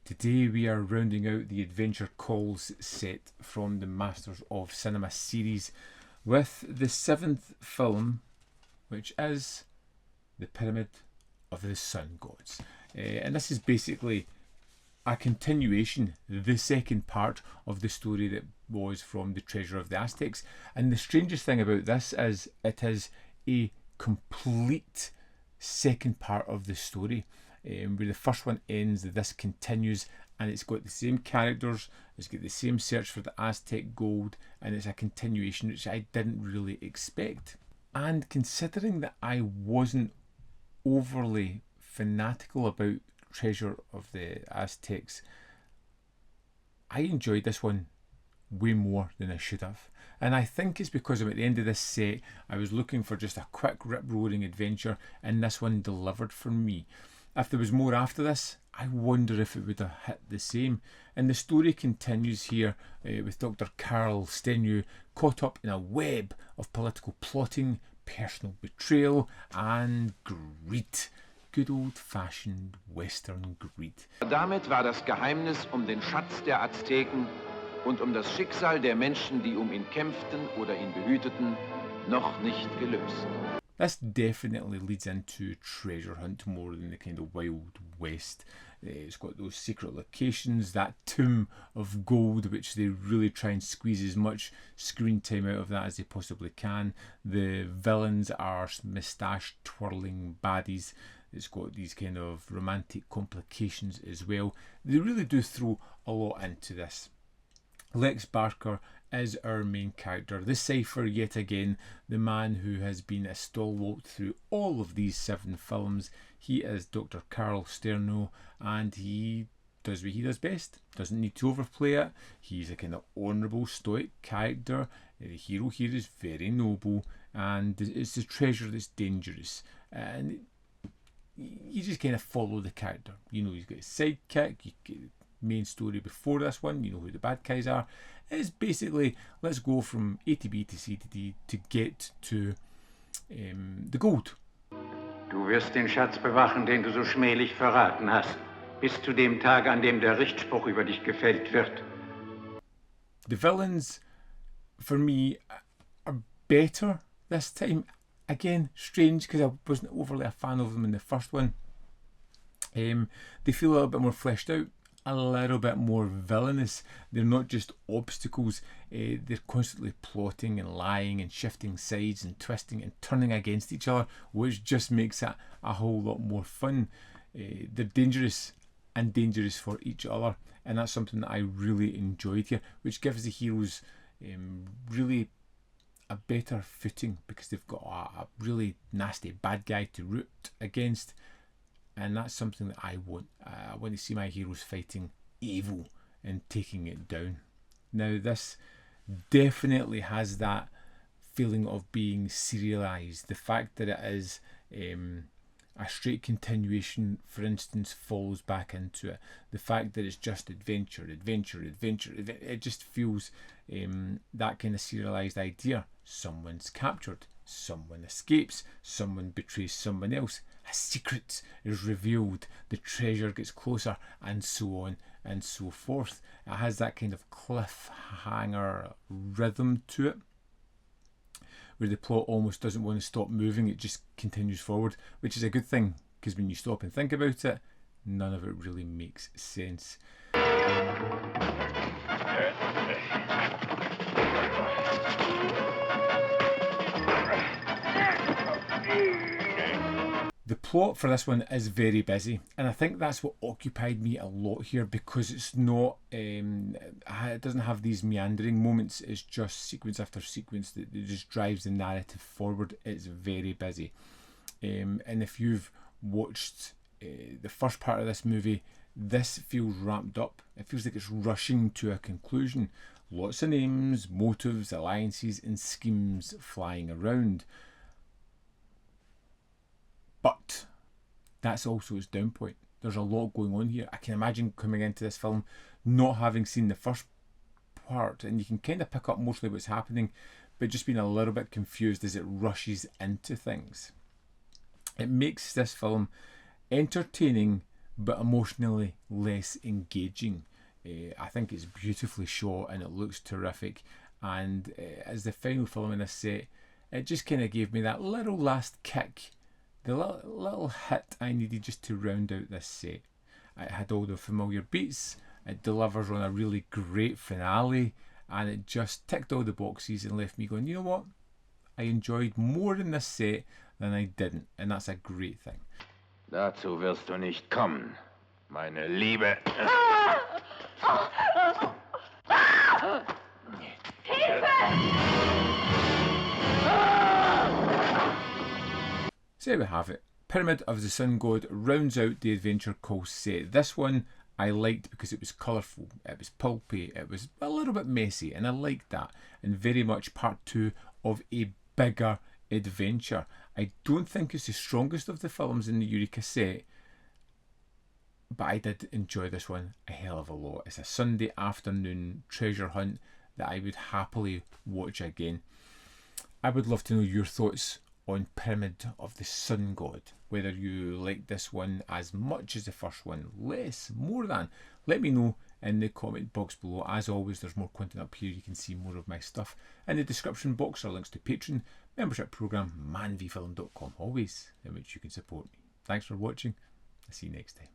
Today we are rounding out the Adventure Calls set from the Masters of Cinema series with the 7th film, which is The Pyramid of the Sun Gods. And this is basically a continuation, the second part of the story that was from The Treasure of the Aztecs. And the strangest thing about this is it is a complete second part of the story. Where the first one ends, this continues, and it's got the same characters, it's got the same search for the Aztec gold, and it's a continuation which I didn't really expect. And considering that I wasn't overly fanatical about Treasure of the Aztecs, I enjoyed this one way more than I should have. And I think it's because I'm at the end of this set, I was looking for just a quick rip-roaring adventure, and this one delivered for me. If there was more after this, I wonder if it would have hit the same. And the story continues here with Dr. Karl Sternau caught up in a web of political plotting, personal betrayal and greed. Good old-fashioned Western greed. Damit war das Geheimnis den Schatz der Azteken und das Schicksal der Menschen, die ihn kämpften oder ihn behüteten, noch nicht gelöst. This definitely leads into treasure hunt more than the kind of Wild West. It's got those secret locations, that tomb of gold, which they really try and squeeze as much screen time out of that as they possibly can. The villains are moustache twirling baddies. It's got these kind of romantic complications as well. They really do throw a lot into this. Lex Barker is our main character, the cipher yet again, the man who has been a stalwart through all of these 7 films. He is Dr. Karl Sternau, and he does what he does best, doesn't need to overplay it. He's a kind of honourable, stoic character. The hero here is very noble, and it's the treasure that's dangerous. And you just kind of follow the character. You know, he's got his sidekick, you get the main story before this one, you know who the bad guys are. It's basically, let's go from A to B to C to D to get to the gold. Du wirst den Schatz bewachen, den du so schmählich verraten hast, bis zu dem Tag, an dem der Richtspruch über dich gefällt wird. The villains, for me, are better this time. Again, strange because I wasn't overly a fan of them in the first one. They feel a little bit more fleshed out, a little bit more villainous. They're not just obstacles, they're constantly plotting and lying and shifting sides and twisting and turning against each other, which just makes it a whole lot more fun. They're dangerous and dangerous for each other, and that's something that I really enjoyed here, which gives the heroes really a better footing because they've got a really nasty bad guy to root against. And that's something that I want. I want to see my heroes fighting evil and taking it down. Now, this definitely has that feeling of being serialised. The fact that it is a straight continuation, for instance, falls back into it. The fact that it's just adventure, adventure, adventure. It just feels that kind of serialised idea. Someone's captured, someone escapes, someone betrays someone else. A secret is revealed, the treasure gets closer, and so on and so forth. It has that kind of cliffhanger rhythm to it, where the plot almost doesn't want to stop moving, it just continues forward, which is a good thing, because when you stop and think about it, none of it really makes sense. The plot for this one is very busy, and I think that's what occupied me a lot here, because it's not, it doesn't have these meandering moments, it's just sequence after sequence that just drives the narrative forward. It's very busy. And if you've watched the first part of this movie, this feels ramped up. It feels like it's rushing to a conclusion. Lots of names, motives, alliances, and schemes flying around. But that's also its down point. There's a lot going on here. I can imagine coming into this film not having seen the first part, and you can kind of pick up mostly what's happening, but just being a little bit confused as it rushes into things. It makes this film entertaining but emotionally less engaging. I think it's beautifully shot and it looks terrific, and as the final film in this set, it just kind of gave me that little last kick, the little hit I needed just to round out this set. It had all the familiar beats, it delivers on a really great finale, and it just ticked all the boxes and left me going, you know what, I enjoyed more in this set than I didn't, and that's a great thing. Dazu wirst du nicht kommen, meine Liebe. So there we have it. Pyramid of the Sun God rounds out the Adventure Calls set. This one I liked because it was colourful, it was pulpy, it was a little bit messy, and I liked that, and very much part 2 of a bigger adventure. I don't think it's the strongest of the films in the Eureka set, but I did enjoy this one a hell of a lot. It's a Sunday afternoon treasure hunt that I would happily watch again. I would love to know your thoughts on Pyramid of the Sun God, whether you like this one as much as the first one, less, more than. Let me know in the comment box below. As always, there's more content up here. You can see more of my stuff. In the description box are links to Patreon, membership program, manvfilm.com, always in which you can support me. Thanks for watching. I'll see you next time.